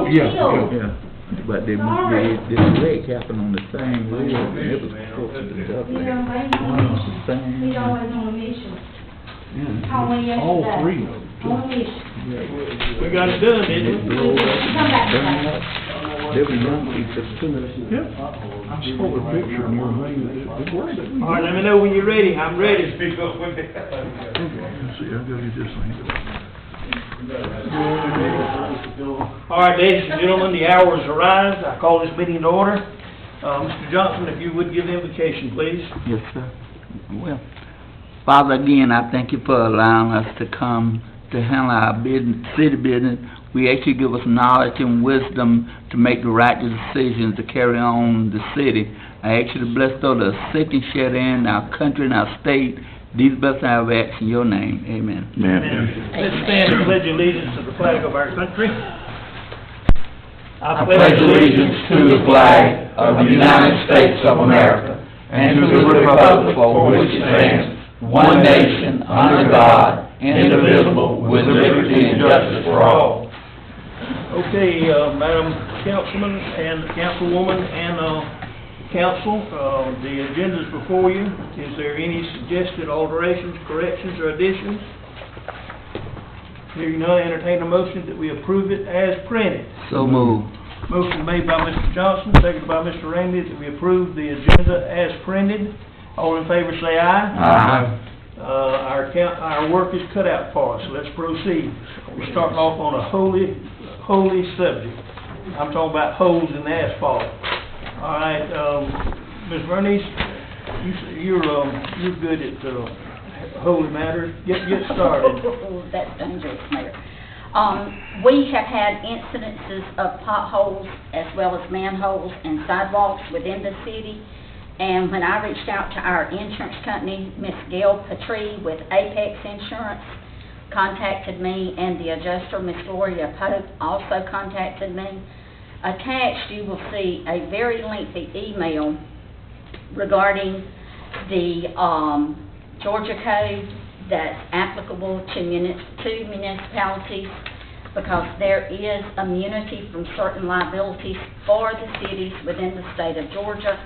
Yeah. But the wreck happened on the same road, and it was close to the double. He's always on a mission. Called me yesterday. All three of them. On a mission. We got it done, didn't we? Come back Burn today. up. They were young people too. Yep. I saw the picture and everything, it worked. All right, let me know when you're ready. I'm ready. Let's see, I gotta get this thing. All right, ladies and gentlemen, the hour has arrived. I call this meeting to order. Mr. Johnson, if you would give the invocation, please. Yes, sir. Well, Father, again, I thank you for allowing us to come to handle our business, city business. We actually give us knowledge and wisdom to make the right decisions to carry on the city. I ask you to bless those that are sick and shed in our country and our state. These blessings I have asked in your name. Amen. Amen. Let's stand and pledge allegiance to the flag of our country. I pledge allegiance to the flag of the United States of America and to the republic for which it stands, one nation, under God, indivisible, with liberty and justice for all. Okay, Madam Councilman and Councilwoman and Council, the agenda's before you. Is there any suggested alterations, corrections, or additions? Hearing none, entertain a motion that we approve it as printed. So move. Motion made by Mr. Johnson, seconded by Mr. Ramey, that we approve the agenda as printed. All in favor say aye. Aye. Our work is cut out for us, so let's proceed. We're starting off on a holy subject. I'm talking about holes in the asphalt. All right, Ms. Bernice, you're good at holy matters. Get started. That's dangerous, Mayor. We have had incidences of potholes as well as manholes and sidewalks within the city. And when I reached out to our insurance company, Miss Gail Patry with Apex Insurance contacted me, and the adjuster, Miss Gloria Pope, also contacted me. Attached, you will see a very lengthy email regarding the Georgia code that's applicable to municipalities, because there is immunity from certain liabilities for the cities within the state of Georgia.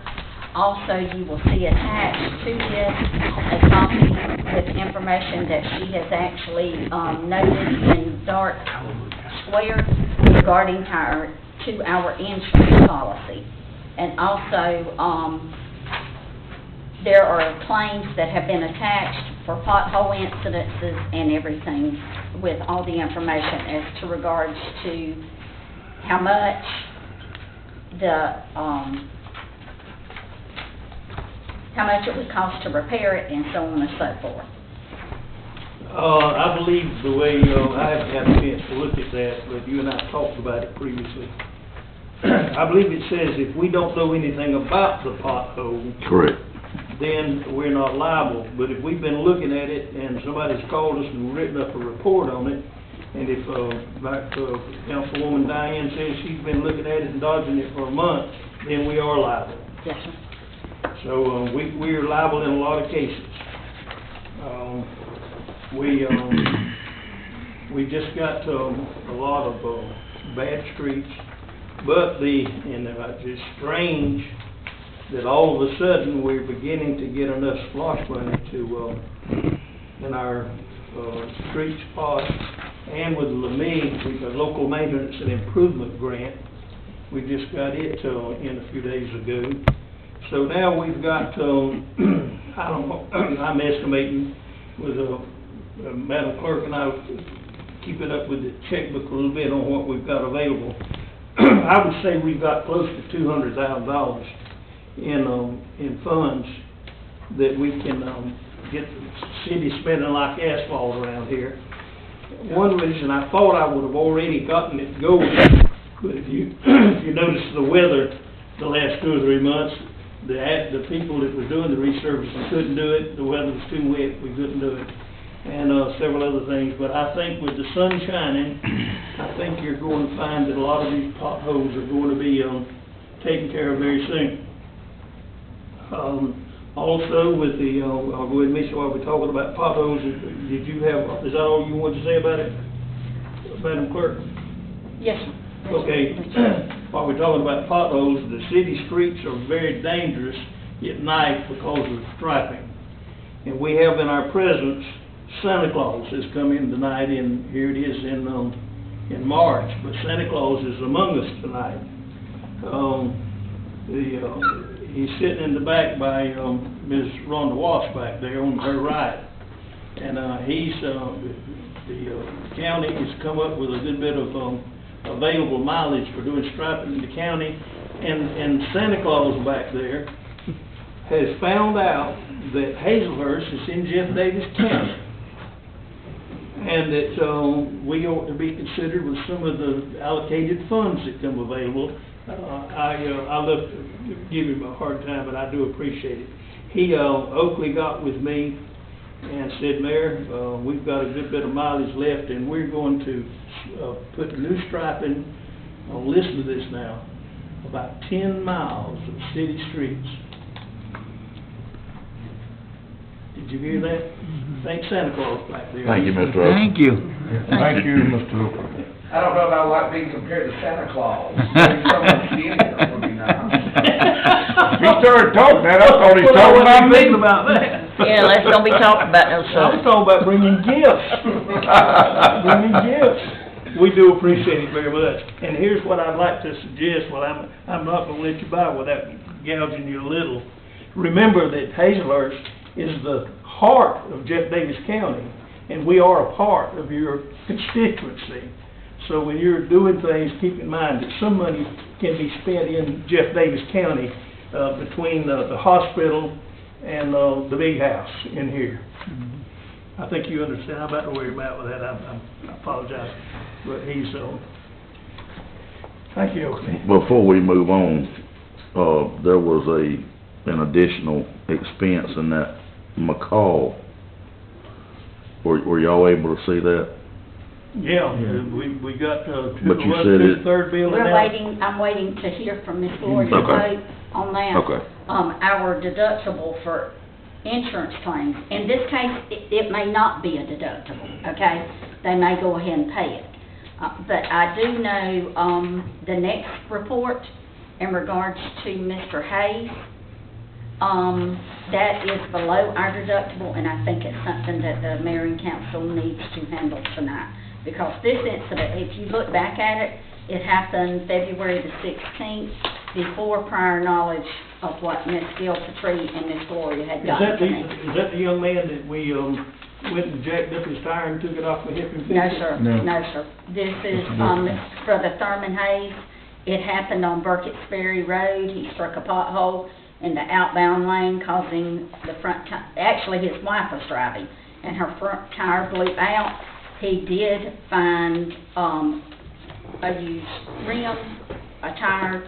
Also, you will see attached to this a copy with information that she has actually noted in dark square regarding our insurance policy. And also, there are claims that have been attached for pothole incidences and everything, with all the information as to regards to how much how much it would cost to repair it, and so on and so forth. I believe the way, I haven't had a chance to look at that, but you and I talked about it previously. I believe it says if we don't know anything about the pothole, Correct. then we're not liable. But if we've been looking at it and somebody's called us and written up a report on it, and if, like Councilwoman Diane says she's been looking at it and dodging it for a month, then we are liable. Yes, sir. So, we are liable in a lot of cases. We just got a lot of bad streets, but it's strange that all of a sudden we're beginning to get enough SPLOST money to in our street spots, and with LMIG, we've got Local Maintenance and Improvement Grant. We just got it in a few days ago. So now we've got, I don't know, I'm estimating with Madam Clerk, and I'll keep it up with the checkbook a little bit on what we've got available. I would say we've got close to $200,000 in funds that we can get the city spending like asphalt around here. One reason I thought I would have already gotten it going, but if you notice the weather the last 2 or 3 months, the people that were doing the resurfacing couldn't do it. The weather was too wet, we couldn't do it, and several other things. But I think with the sun shining, I think you're going to find that a lot of these potholes are going to be taken care of very soon. Also, with the, I'll go ahead and mention while we're talking about potholes, is that all you wanted to say about it, Madam Clerk? Yes, sir. Okay, while we're talking about potholes, the city streets are very dangerous at night because of striping. And we have in our presence, Santa Claus has come in tonight, and here it is in March, but Santa Claus is among us tonight. He's sitting in the back by Ms. Rhonda Walsh back there on her right. And the county has come up with a good bit of available mileage for doing striping in the county. And Santa Claus back there has found out that Hazelhurst is in Jeff Davis County. And that we ought to be considered with some of the allocated funds that come available. I love to give him a hard time, but I do appreciate it. Oakley got with me and said, Mayor, we've got a good bit of mileage left, and we're going to put new striping, listen to this now, about 10 miles of city streets. Did you hear that? Thank Santa Claus back there. Thank you, Mr. Oakley. Thank you. Thank you, Mr. Oakley. I don't know if I like being compared to Santa Claus. Maybe someone skinnier would be nice. He started talking that, I thought he was talking about me. Thinking about that. Yeah, let's don't be talking about no I was stuff. talking about bringing gifts. Bringing gifts. We do appreciate it very much. And here's what I'd like to suggest, well, I'm not gonna let you by without gouging you a little. Remember that Hazelhurst is the heart of Jeff Davis County, and we are a part of your constituency. So when you're doing things, keep in mind that some money can be spent in Jeff Davis County, between the hospital and the big house in here. I think you understand. I'm about to worry about with that. I apologize, but he's thank you, Oakley. Before we move on, there was an additional expense in that McCall. Were y'all able to see that? Yeah, we got But you said it- third bill in We're there. waiting, I'm waiting to hear from Ms. Gloria Okay. vote on that. Okay. Our deductible for insurance claims, in this case, it may not be a deductible, okay? They may go ahead and pay it. But I do know, the next report in regards to Mr. Hayes, that is below our deductible, and I think it's something that the mayor and council needs to handle tonight. Because this incident, if you look back at it, it happened February the 16th, before prior knowledge of what Ms. Gilpatrie and Ms. Gloria had gotten to me. Is that the young man that we went and jacked up his tire and took it off the hip and fixed No, it? sir, No. no, sir. This is, for the Thurman Hayes. It happened on Burkett's Ferry Road. He struck a pothole in the outbound lane, causing the front actually his wife was driving, and her front tire blew out. He did find, a used rim, a tire.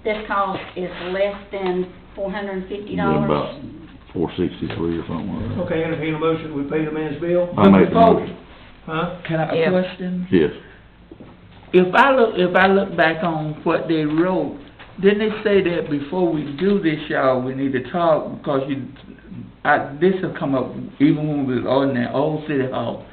This cost is less than $450. About 463 or something like that. Okay, entertain a motion, we pay the man's bill? I make the motion. Huh? Can I Yeah. question? Yes. If I look back on what they wrote, didn't they say that before we do this, y'all, we need to talk, because this have come up even when we was in that old city hall,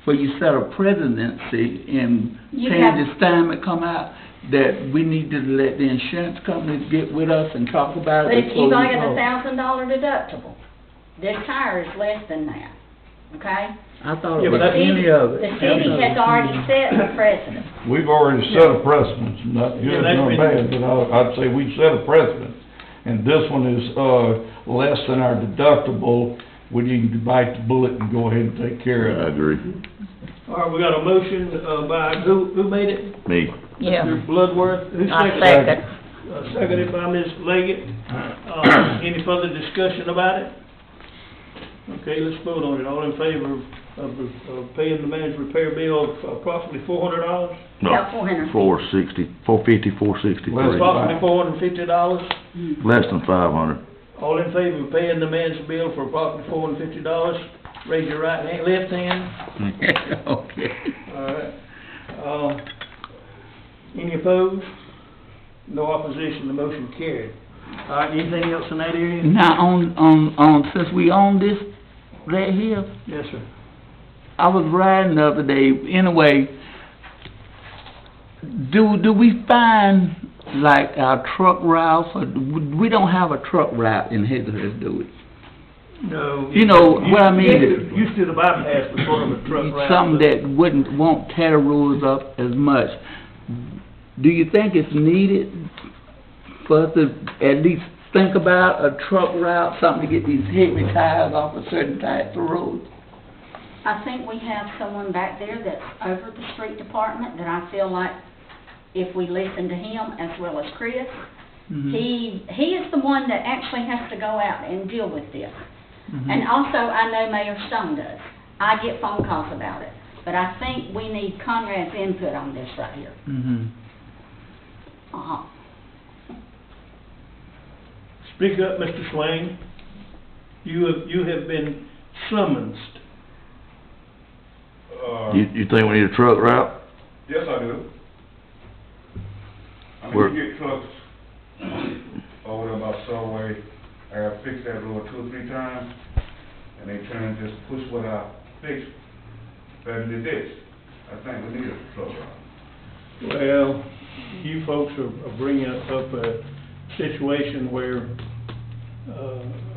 where you set a presidency and You change have- the time it come out, that we need to let the insurance companies get with us and talk about But it if before you we buy a vote. $1,000 deductible, this tire is less than that, okay? I thought Yeah, it but was that- any of it. The city has already set a precedent. We've already set a precedent, not Yeah, good that's nor been- bad, but I'd say we set a precedent. And this one is, less than our deductible, we need to bite the bullet and go ahead and take care I of it. agree. All right, we got a motion, by, who made it? Me. Yeah, Mr. Bloodworth? Who I seconded it? second. Seconded by Ms. Leggett. Any further discussion about it? Okay, let's vote on it. All in favor of paying the man's repair bill of approximately $400? About 400. 460, 450, 463. Approximately $450? Less than 500. All in favor of paying the man's bill for approximately $450? Raise your right hand, left hand. Okay. All right. Any opposed? No opposition, the motion carried. All right, anything else in that area? Now, on, since we own this right here, Yes, sir. I was riding the other day, anyway, Do we find, like, our truck routes, or we don't have a truck route in Hazelhurst, do we? No. You know what I mean? Used to the bypass before the truck route. Something that won't tear the roads up as much. Do you think it's needed for us to at least think about a truck route, something to get these heavy tires off of certain types of roads? I think we have someone back there that's over the street department that I feel like if we listen to him as well as Chris, Mhm. he is the one that actually has to go out and deal with this. Mhm. And also, I know Mayor Stone does. I get phone calls about it. But I think we need Conrad's input on this right here. Mhm. Uh-huh. Speak up, Mr. Swain. You have been summoned. You think we need a truck route? Yes, I do. I mean, Where- you get trucks over there by Subway, I have fixed that road 2 or 3 times, and they turn and just push what I fixed back in the ditch. I think we need a truck route. Well, you folks are bringing up a situation where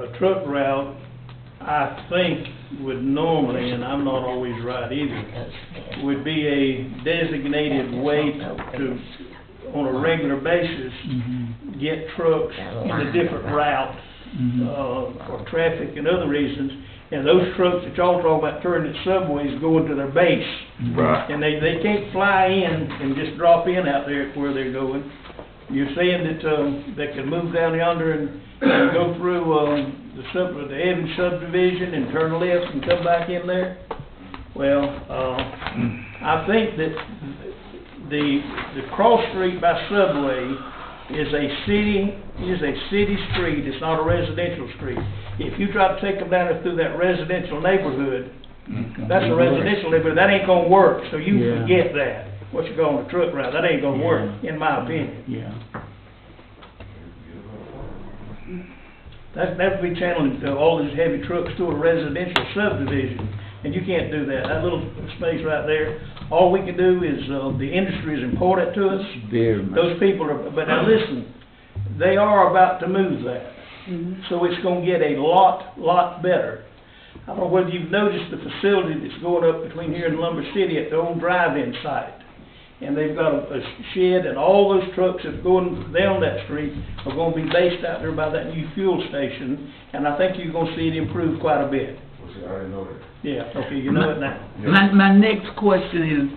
a truck route, I think, would normally, and I'm not always right either, would be a designated way to, on a regular basis, Mhm. get trucks in a different route, for traffic and other reasons. And those trucks that y'all talk about turning at Subways going to their base. Right. And they can't fly in and just drop in out there where they're going. You're saying that, they can move down yonder and go through, the Evans subdivision and turn left and come back in there? Well, I think that the cross street by Subway is a city street, it's not a residential street. If you try to take them down through that residential neighborhood, that's a residential neighborhood, that ain't gonna work, so you Yeah. forget that. What you call a truck route, that ain't gonna work, in my opinion. Yeah. That would be channeling all these heavy trucks to a residential subdivision, and you can't do that. That little space right there, all we can do is, the industry is important to us. Very much. Those people are, but now listen, they are about to move that. So it's gonna get a lot better. I don't know whether you've noticed the facility that's going up between here and Lumber City at the old drive-in site. And they've got a shed, and all those trucks that are going down that street are gonna be based out there by that new fuel station. And I think you're gonna see it improve quite a bit. Well, see, I didn't know that. Yeah, okay, you know it now. My next question is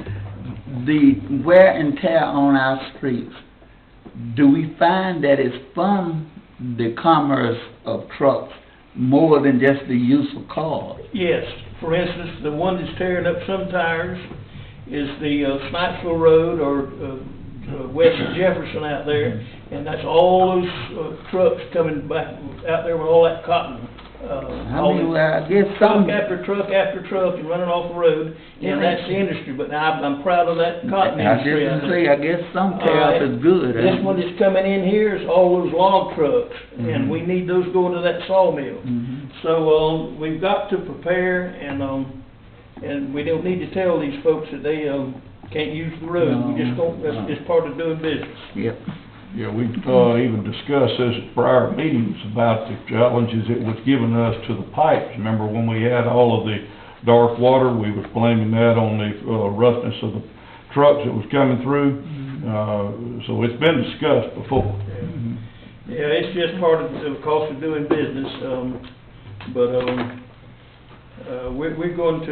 the wear and tear on our streets. Do we find that it's from the commerce of trucks more than just the use of cars? Yes, for instance, the one that's tearing up some tires is the Snipesville Road or west of Jefferson out there, and that's all those trucks coming back out there with all that cotton. I guess some... Truck after truck after truck and running off the road, and that's the industry, but now I'm proud of that cotton I industry. just say, I guess some tear-up is good. This one that's coming in here is all those log trucks, and we need those going to that sawmill. Mhm. So, we've got to prepare, and we don't need to tell these folks that they, can't use the road. We just don't, that's just part of doing business. Yep. Yeah, we, even discussed this at prior meetings about the challenges it was giving us to the pipes. Remember when we had all of the dark water, we was blaming that on the, roughness of the trucks that was coming through. So it's been discussed before. Yeah, it's just part of the cost of doing business, we're going to,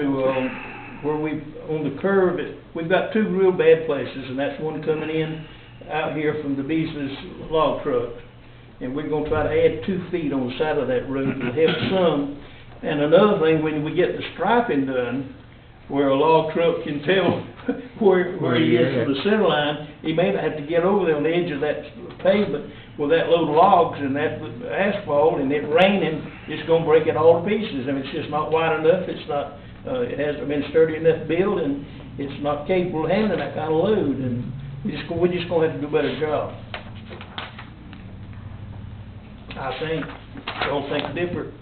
where on the curve, we've got 2 real bad places, and that's one coming in out here from the Beasley's log truck. And we're gonna try to add 2 feet on the side of that road to help some. And another thing, when we get the striping done, where a log truck can tell where he is from the center line, he may not have to get over there on the edge of that pavement with that load of logs and that asphalt, and it raining, it's gonna break it all to pieces. And it's just not wide enough, it's not, it hasn't been sturdy enough build, and it's not capable of handling that kind of load. And we're just gonna have to do a better job. I think, y'all think different.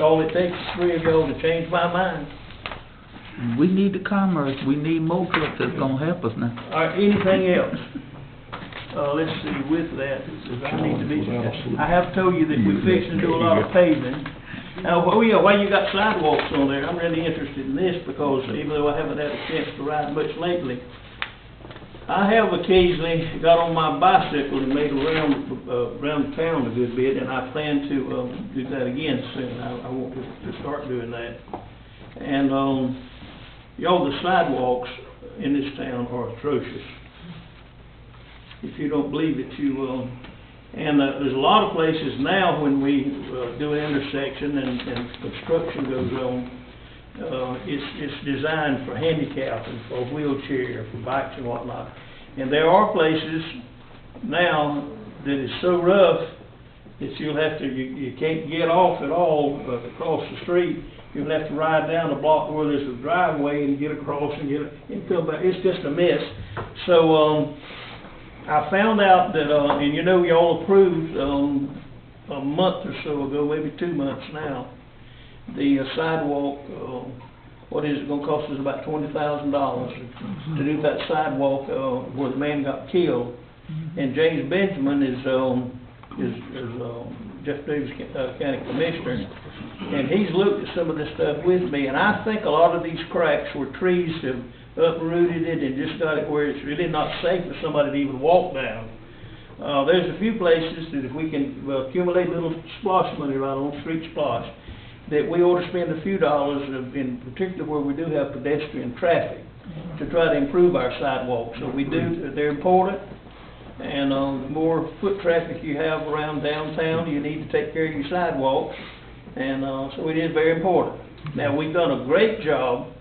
All it takes is 3 of y'all to change my mind. We need the commerce, we need more trucks that's gonna help us now. All right, anything else? Let's see, with that, I need to be, I have told you that we're fixing to do a lot of paving. Now, while you got sidewalks on there, I'm really interested in this because even though I haven't had a chance to ride much lately, I have occasionally got on my bicycle and made a round, around town a good bit, and I plan to, do that again soon. I want to start doing that. And, y'all, the sidewalks in this town are atrocious. If you don't believe it, you will. And there's a lot of places now when we do an intersection and construction goes on, it's designed for handicap and for wheelchair, for bikes and whatnot. And there are places now that is so rough that you'll have to, you can't get off at all across the street. You'll have to ride down the block where there's a driveway and get across and come back. It's just a mess. So, I found out that, and you know, y'all approved, a month or so ago, maybe 2 months now, the sidewalk, what is it gonna cost us about $20,000 to do that sidewalk, where the man got killed. And James Benjamin is Jeff Davis County Commissioner, and he's looked at some of this stuff with me, and I think a lot of these cracks where trees have uprooted it and just got it where it's really not safe for somebody to even walk down. There's a few places that if we can accumulate little splosh money right on street splosh, that we ought to spend a few dollars, in particular where we do have pedestrian traffic, to try to improve our sidewalks. So we do, they're important, and the more foot traffic you have around downtown, you need to take care of your sidewalks, and so it is very important. Now, we've done a great job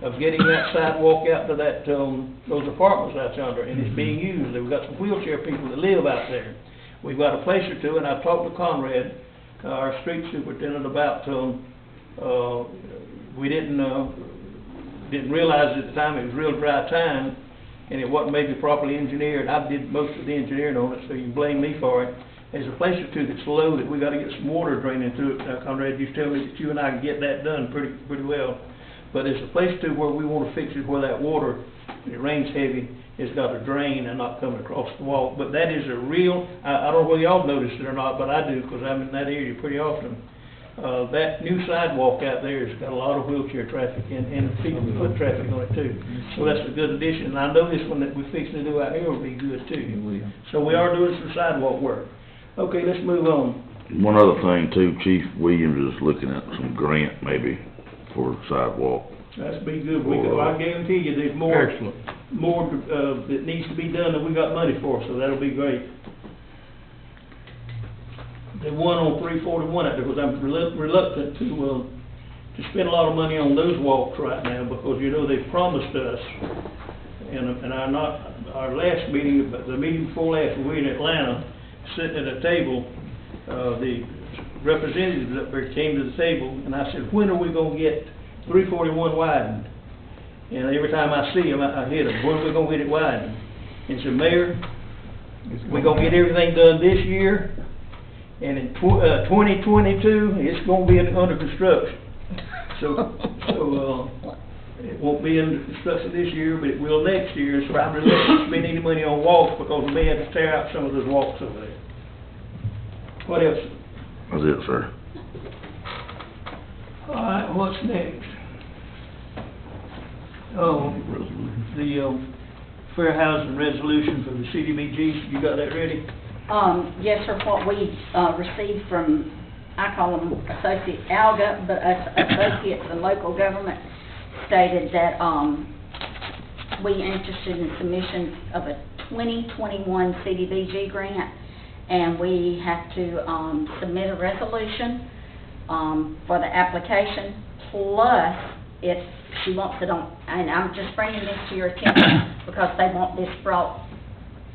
of getting that sidewalk out to that, those apartments out yonder, and it's being used. We've got some wheelchair people that live out there. We've got a place or two, and I've talked to Conrad, our street superintendent, about, we didn't realize at the time it was real dry time, and it wasn't maybe properly engineered. I did most of the engineering on it, so you can blame me for it. There's a place or two that's low that we gotta get some water draining through it. Now, Conrad, you tell me that you and I can get that done pretty well. But there's a place too where we want to fix it where that water, when it rains heavy, it's got to drain and not coming across the wall. But that is a real, I don't know whether y'all noticed it or not, but I do, because I'm in that area pretty often. That new sidewalk out there has got a lot of wheelchair traffic and people foot traffic on it too. So that's a good addition. And I know this one that we're fixing to do out here will be good too. So we are doing some sidewalk work. Okay, let's move on. One other thing too, Chief Williams is looking at some grant maybe for sidewalk. That's be good. I guarantee you there's more that needs to be done than we got money for, so that'll be great. The one on 341 out there, because I'm reluctant to spend a lot of money on those walks right now, because you know they've promised us, and our last meeting, but the meeting before last, we were in Atlanta, sitting at a table, the representatives up there came to the table, and I said, when are we gonna get 341 widened? And every time I see them, I hit them, when are we gonna get it widened? And said, Mayor, we're gonna get everything done this year, and in 2022, it's gonna be under construction. So it won't be under construction this year, but it will next year. So I'm reluctant to spend any money on walks, because we may have to tear out some of those walks over there. What else? That's it, sir. All right, what's next? Oh, the fair housing resolution for the CDBG, you got that ready? Yes, sir, what we received from, I call them Associate ALGA, but Associates in Local Government, stated that we interested in submission of a 2021 CDBG grant, and we have to submit a resolution for the application, plus if she wants it on, and I'm just bringing this to your attention because they want this brought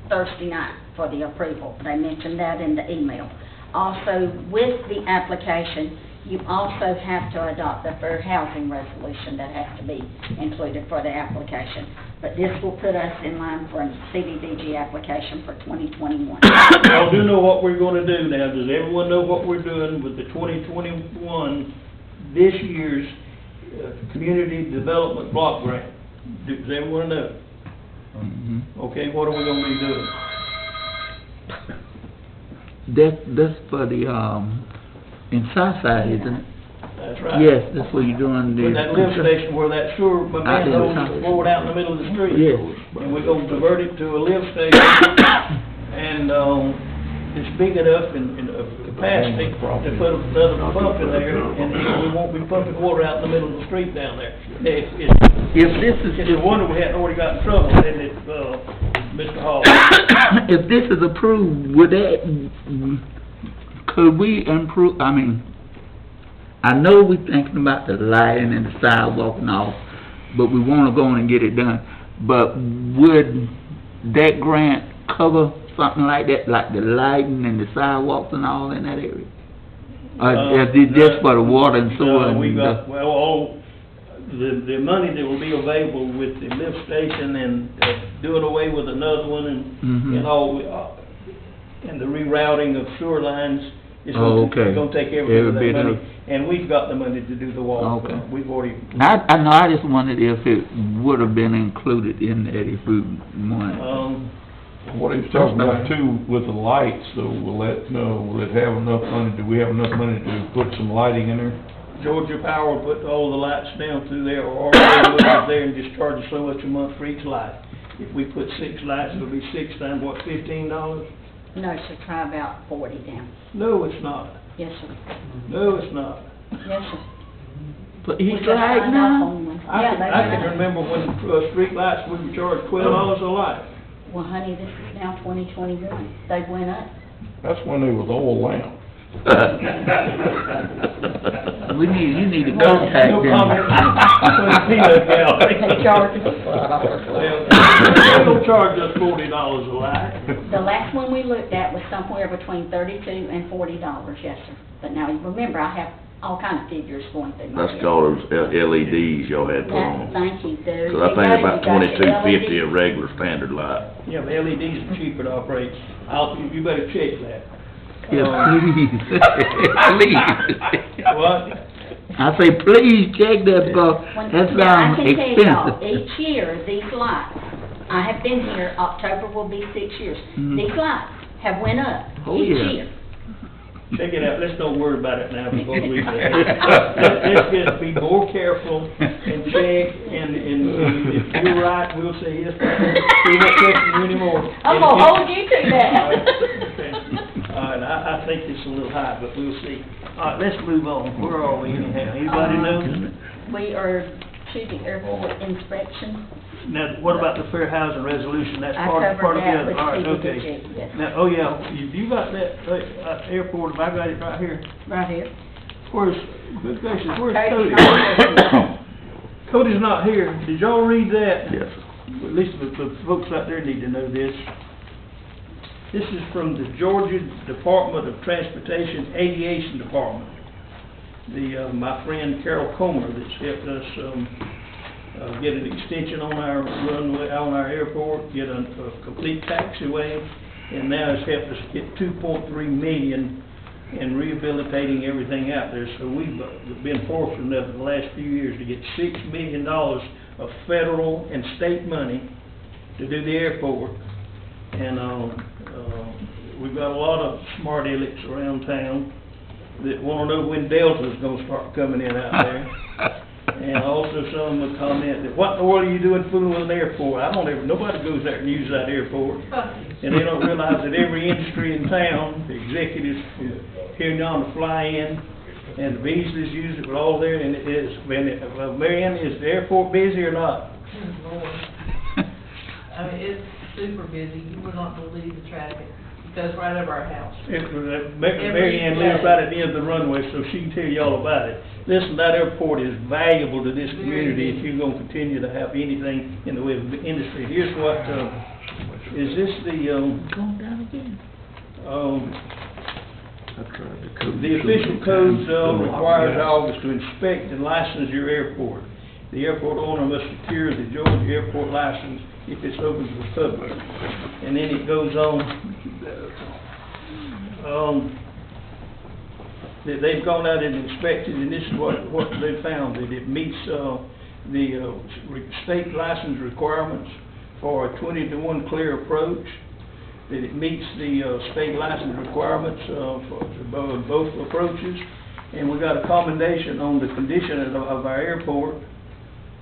Thursday night for the approval. They mentioned that in the email. Also, with the application, you also have to adopt the fair housing resolution that has to be included for the application. But this will put us in line for a CDBG application for 2021. Y'all do know what we're gonna do now. Does everyone know what we're doing with the 2021, this year's Community Development Block Grant. Does everyone know? Mhm. Okay, what are we gonna be doing? That's for the, in Southside, isn't it? That's right. Yes, that's what you're doing. With that lift station where that sewer manhole is poured out in the middle of the street. Yes. And we're gonna divert it to a lift station, and, it's big enough in capacity to put another pump in there, and we won't be pumping water out in the middle of the street down there. If this is, It's a wonder we hadn't already got in trouble, isn't it, Mr. Hall? if this is approved, would that, could we improve, I mean, I know we're thinking about the lighting and the sidewalk and all, but we wanna go on and get it done. But would that grant cover something like that, like the lighting and the sidewalks and all in that area? Or is it just for the water and sewer and We got, the... well, all, the money that will be available with the lift station and doing away with another one Mhm. and all, and the rerouting of sewer lines is Oh, okay. gonna take every bit of Every that bit money. of- And we've got the money to do the walk. Okay. We've already, I know, I just wondered if it would've been included in that if we wanted. What he's talking about too, with the lights, though, will it have enough money, do we have enough money to put some lighting in there? Georgia Power put all the lights down through there, or all the lights there, and just charge us so much a month for each light. If we put 6 lights, it'll be 6 times, what, $15? No, sir, try about 40 down. No, it's not. Yes, sir. No, it's not. Yes, sir. But We he's just right signed now. off on one. I Yeah, can, they I went can up. remember when, street lights, we were charged $12 a light. Well, honey, this is now 2021. They went up. That's when they was oil lamp. You need to contact No them. comment. Put a peanut down. They charged us. Well, they don't charge us $40 a light. The last one we looked at was somewhere between $32 and $40, yes, sir. But now, remember, I have all kind of figures going through my head. That's called those LEDs y'all had put That, on. thank you, dude. So I think it's about $22.50 a regular standard light. Yeah, but LEDs are cheaper to operate. You better check that. Yes, please. Please. What? I say, please check that, because that Now, I sounds can tell y'all, expensive. each year, these lights, I have been here, October will be 6 years. Mhm. These lights have went up Oh, each yeah. year. Check it out, let's don't worry about it now before we, let's just be more careful and check, and if you're right, we'll say yes, we won't question you anymore. I'm gonna hold you to that. Okay. All right, I think it's a little high, but we'll see. All right, let's move on, where are we anyhow, anybody know? We are to the airport inspection. Now, what about the fair housing resolution, that's I part of covered the that other, with all right, CDBG, okay. yes. Now, oh yeah, you got that, airport, have I got it right here? Right here. Where's, good gracious, where's Cody's Cody? not here. Cody's not here, did y'all read that? Yes. Well, at least the folks out there need to know this. This is from the Georgia Department of Transportation Aviation Department. My friend Carol Comer that's helped us, get an extension on our runway, on our airport, get a complete taxiway, and now has helped us get $2.3 million in rehabilitating everything out there. So we've been fortunate enough in the last few years to get $6 million of federal and state money to do the airport. And, we've got a lot of smart alecks around town that wanna know when Delta's gonna start coming in out there. And also some would comment that, what in the world are you doing fooling with an airport? Nobody goes there and uses that airport. And they don't realize that every industry in town, the executives here and on to fly in, and the Beasleys use it with all there, and it is, Mary Ann, is the airport busy or not? I mean, it's super busy, you would not believe the traffic, it goes right over our house. Mary Ann lives right at the end of the runway, so she can tell you all about it. Listen, that airport is valuable to this community if you're gonna continue to have anything in the way of industry. Here's what, is this the, Going down again. The official code requires August to inspect and license your airport. The airport owner must secure the Georgia airport license if it's open to the public. And then it goes on, that they've gone out and inspected, and this is what they found, that it meets, the state license requirements for a 20-to-1 clear approach, that it meets the, state license requirements, for both approaches, and we got a commendation on the condition of our airport.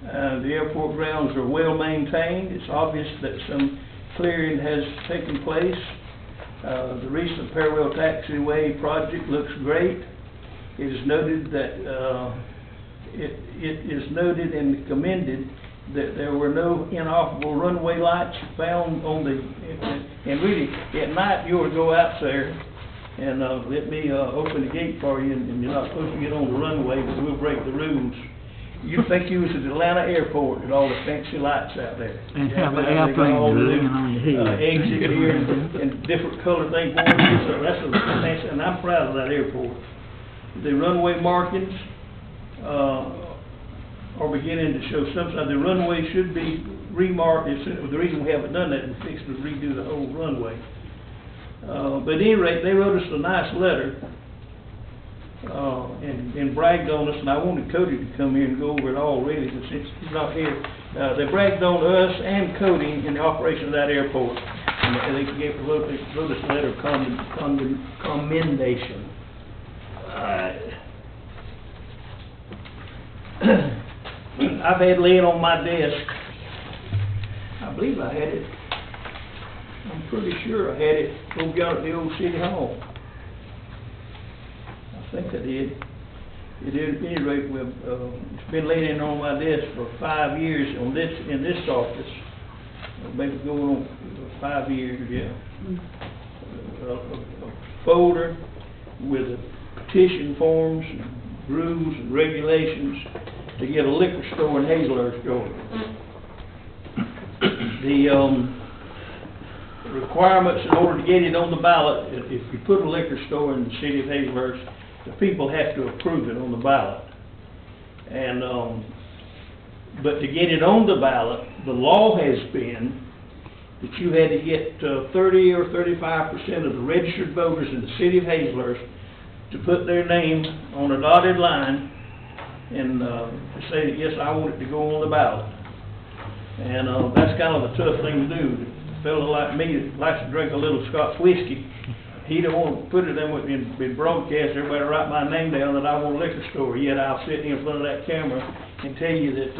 The airport grounds are well maintained. It's obvious that some clearing has taken place. The recent Parallel Taxiway project looks great. It is noted that, it is noted and commended that there were no inoperable runway lights found on the, and really, at night, you ought to go out there and, let me, open the gate for you, and you're not supposed to get on the runway, but we'll break the rules. You think you was at Atlanta Airport with all the fancy lights out there. And have an They got airplane all the, laying on the hill. Exit here and different color things going on, so that's a fancy, and I'm proud of that airport. The runway markings, are beginning to show some sign. The runway should be remarked. The reason we haven't done that is fixed to redo the whole runway. But at any rate, they wrote us a nice letter, and bragged on us, and I wanted Cody to come here and go over it all really, but since he's not here, they bragged on us and Cody in the operation of that airport. And they wrote us a letter of commendation. I've had laying on my desk, I believe I had it, I'm pretty sure I had it over out at the old city hall. I think I did. At any rate, it's been laying on my desk for 5 years in this office. Maybe going on 5 years, yeah. A folder with petition forms, rules and regulations to get a liquor store in Hazelhurst, Georgia. The requirements in order to get it on the ballot, if you put a liquor store in the city of Hazelhurst, the people have to approve it on the ballot. And, but to get it on the ballot, the law has been that you had to get 30 or 35% of the registered voters in the city of Hazelhurst to put their name on a dotted line and to say that, yes, I want it to go on the ballot. And that's kind of a tough thing to do. A fellow like me that likes to drink a little Scotch whiskey, he don't want to put it in broadcast, everybody write my name down that I want a liquor store. Yet I'll sit in front of that camera and tell you that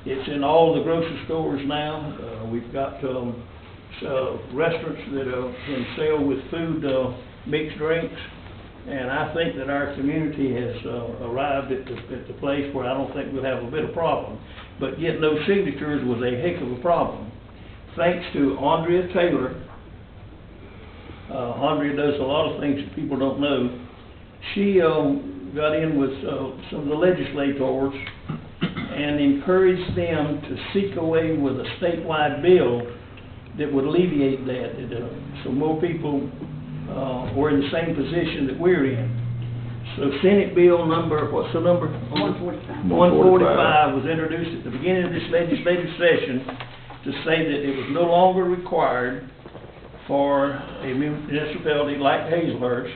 it's in all the grocery stores now. We've got restaurants that can sell with food mixed drinks. And I think that our community has arrived at the place where I don't think we'll have a bit of problem. But getting those signatures was a heck of a problem. Thanks to Andrea Taylor. Andrea does a lot of things that people don't know. She got in with some of the legislators and encouraged them to seek a way with a statewide bill that would alleviate that, so more people were in the same position that we're in. So Senate Bill number, what's the number? 145. 145 was introduced at the beginning of this legislative session to say that it was no longer required for a municipality like Hazelhurst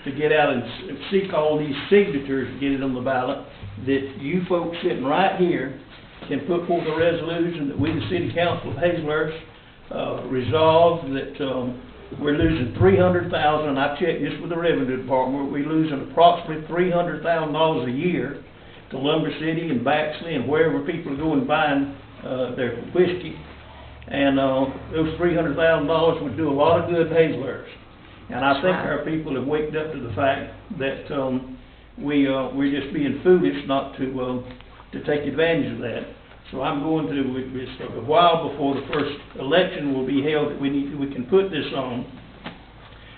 to get out and seek all these signatures to get it on the ballot, that you folks sitting right here can put forth a resolution that we, the City Council of Hazelhurst, resolve that we're losing $300,000. I checked this with the Revenue Department. We're losing approximately $300,000 a year to Lumber City and Baxley and wherever people are going buying their whiskey. And those $300,000 would do a lot of good in Hazelhurst. And I think our people have waked up to the fact that we're just being foolish not to take advantage of that. So I'm going to, it's a while before the first election will be held that we can put this on.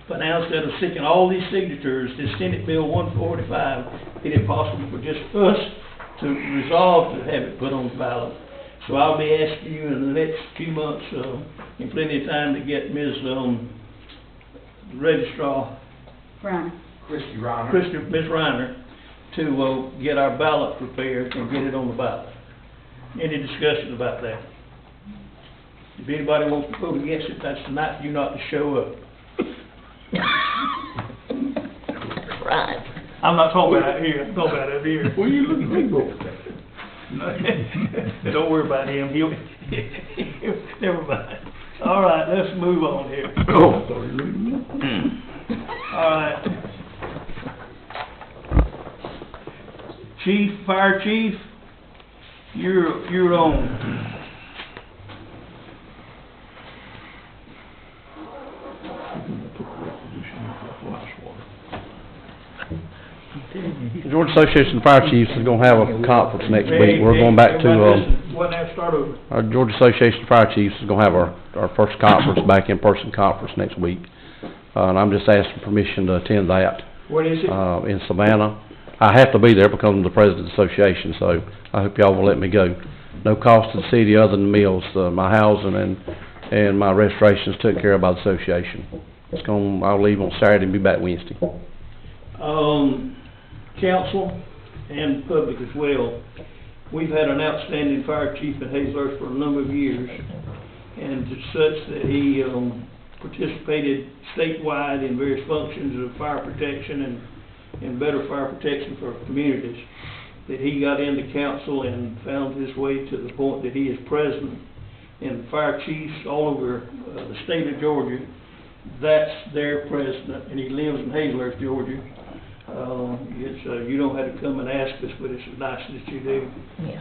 But now instead of seeking all these signatures, this Senate Bill 145 made it possible for just us to resolve to have it put on the ballot. So I'll be asking you in the next few months, in plenty of time, to get Ms. Registrar Christy Reiner. Ms. Reiner to get our ballot prepared and get it on the ballot. Any discussion about that? If anybody wants to vote against it, that's the night for you not to show up. Right. I'm not talking about out here, I'm talking about up here. What are you looking at me for? Don't worry about him, he'll, never mind. All right, let's move on here. Oh, I thought you were looking at me. All right. Chief, Fire Chief, you're on. The Georgia Association of Fire Chiefs is gonna have a conference next week. We're going back to, What now, start over? our Georgia Association of Fire Chiefs is gonna have our first conference, back in-person conference next week. And I'm just asking permission to attend that, What is it? in Savannah. I have to be there because I'm the president of the association, so I hope y'all will let me go. No cost to the city other than meals, my housing and my restorations took care of by the association. I'll leave on Saturday and be back Wednesday. Council and public as well, we've had an outstanding fire chief in Hazlehurst for a number of years, and it's such that he, participated statewide in various functions of fire protection and better fire protection for communities, that he got into council and found his way to the point that he is president. And fire chiefs all over the state of Georgia, that's their president, and he lives in Hazlehurst, Georgia. You don't have to come and ask us, but it's nice that you do. Yes.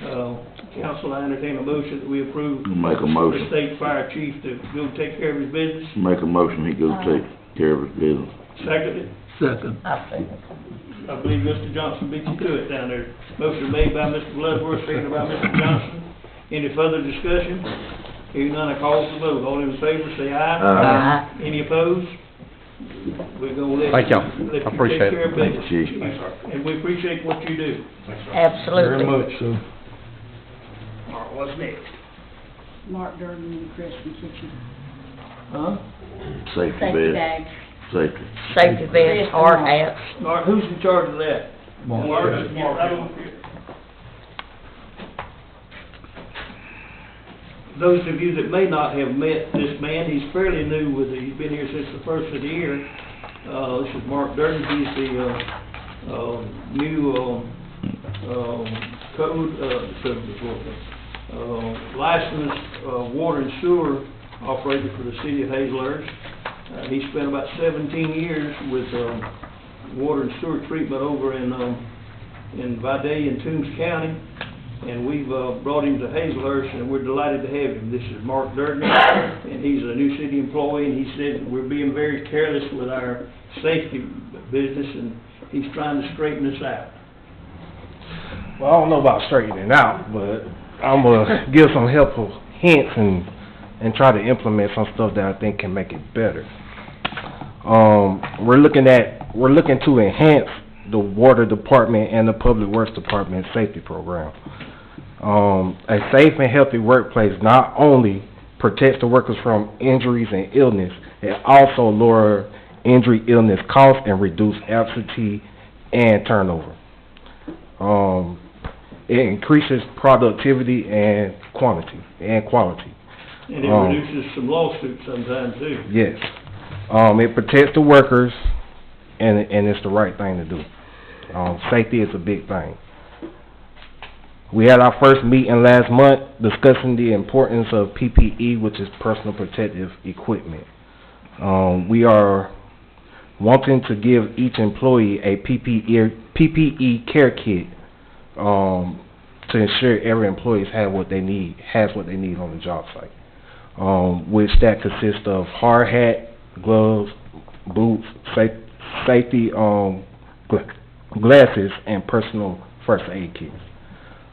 Council, I entertain a motion that we approve Make a the motion. state fire chief to go take care of his business. Make a motion, he goes take care of his business. Seconded. Second. I believe Mr. Johnson beat you to it down there. Motion made by Mr. Bloodworth, seconded by Mr. Johnson. Any further discussion? Hearing none, I call for the vote. All in favor, say aye. Aye. Any opposed? We're gonna let Thank y'all. let you I appreciate take it. care of Thank you, business. Chief. And we appreciate what you do. Very Absolutely. much so. All right, what's next? Mark Durden and Christian Kitchen. Huh? Safety Safety bed, bags. safety. Safety vests, hard hats. All right, who's in charge of that? Mark. Mark. Right over here. Those of you that may not have met this man, he's fairly new he's been here since the first of the year. This is Mark Durden, he's the, new, licensed, water and sewer operator for the city of Hazlehurst. He spent about 17 years with, water and sewer treatment over in Vidalia and Toombs County. And we've brought him to Hazlehurst, and we're delighted to have him. This is Mark Durden, and he's a new city employee, and he said we're being very careless with our safety business, and he's trying to straighten us out. Well, I don't know about straightening out, but I'm gonna give some helpful hints and try to implement some stuff that I think can make it better. We're looking to enhance the water department and the public works department safety program. A safe and healthy workplace not only protects the workers from injuries and illness, it also lowers injury illness costs and reduce absentee and turnover. It increases productivity and quality. And it reduces some lawsuits sometimes too. Yes. It protects the workers, and it's the right thing to do. Safety is a big thing. We had our first meeting last month discussing the importance of PPE, which is personal protective equipment. We are wanting to give each employee a PPE care kit to ensure every employee has what they need on the job site, which that consists of hard hat, gloves, boots, safety glasses, and personal first aid kits.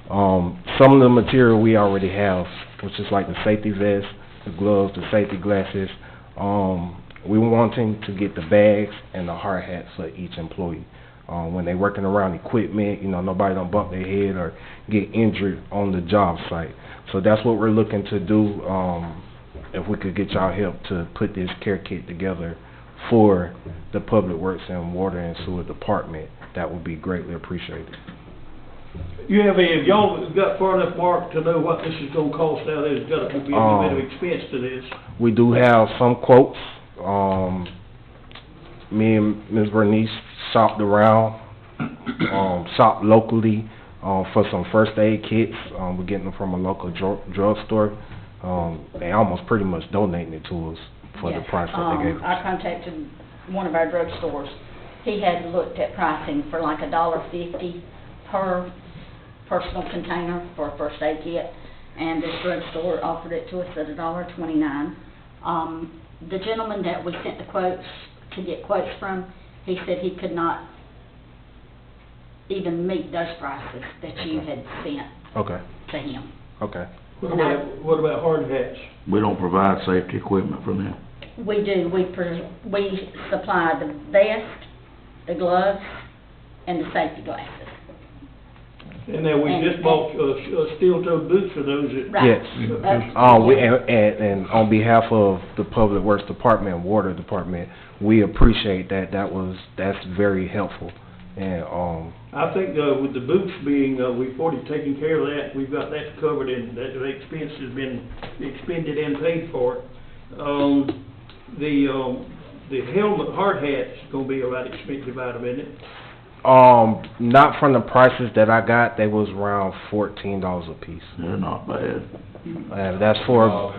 Some of the material we already have, which is like the safety vest, the gloves, the safety glasses. We're wanting to get the bags and the hard hats for each employee. When they're working around equipment, nobody don't bump their head or get injured on the job site. So that's what we're looking to do. If we could get y'all help to put this care kit together for the Public Works and Water and Sewer Department, that would be greatly appreciated. Have y'all got far enough, Mark, to know what this is gonna cost out there? There's gotta be a bit of expense to this. We do have some quotes. Me and Ms. Bernice shopped around. shop locally, for some first aid kits. We're getting them from a local drugstore. They almost pretty much donating it to us for the Yes. price that they gave us. I contacted one of our drugstores. He had looked at pricing for like $1.50 per personal container for a first aid kit, and this drugstore offered it to us at $1.29. The gentleman that we sent the quotes, to get quotes from, he said he could not even meet those prices that you had sent Okay, to him. okay. What about hard hats? We don't provide safety equipment for them. We do, we supply the vest, the gloves, and the safety glasses. And then we just bought, steel-toed boots for those that. Right. Yes. That's- And on behalf of the Public Works Department and Water Department, we appreciate that. That's very helpful. And, I think, with the boots being, we've already taken care of that, we've got that covered and that the expense has been expended and paid for. The helmet, hard hat's gonna be a lot expensive item, isn't it? not from the prices that I got, they was around $14 a piece. They're not bad. And that's for,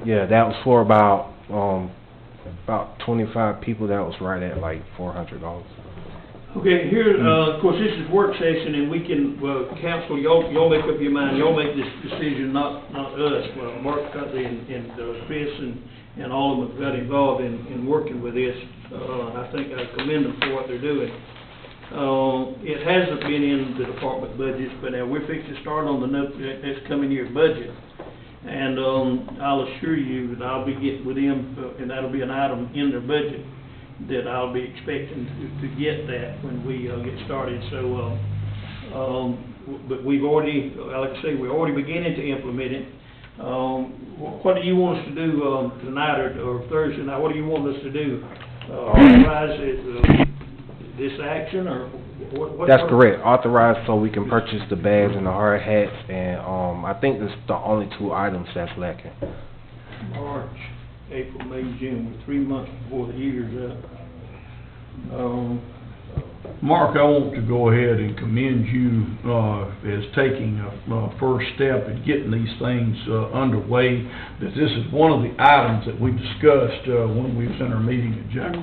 yeah, that was for about 25 people. That was right at like $400. Okay, here, of course, this is work session, and we can, council, y'all make up your mind, y'all make this decision, not us. Well, Mark Cutley and Chris and all of them got involved in working with this. I think I commend them for what they're doing. It hasn't been in the department budgets, but now we're fixing to start on the next coming year budget. And, I'll assure you that I'll be getting with them, and that'll be an item in their budget that I'll be expecting to get that when we, get started. So, but we've already, like I say, we're already beginning to implement it. What do you want us to do, tonight or Thursday night? What do you want us to do? Authorize this action, or what? That's correct. Authorized so we can purchase the bags and the hard hats, and I think that's the only 2 items that's lacking. March, April, May, June, we're 3 months before the year's up. Mark, I want to go ahead and commend you, as taking a first step in getting these things, underway. That this is one of the items that we discussed, when we was in our meeting in general.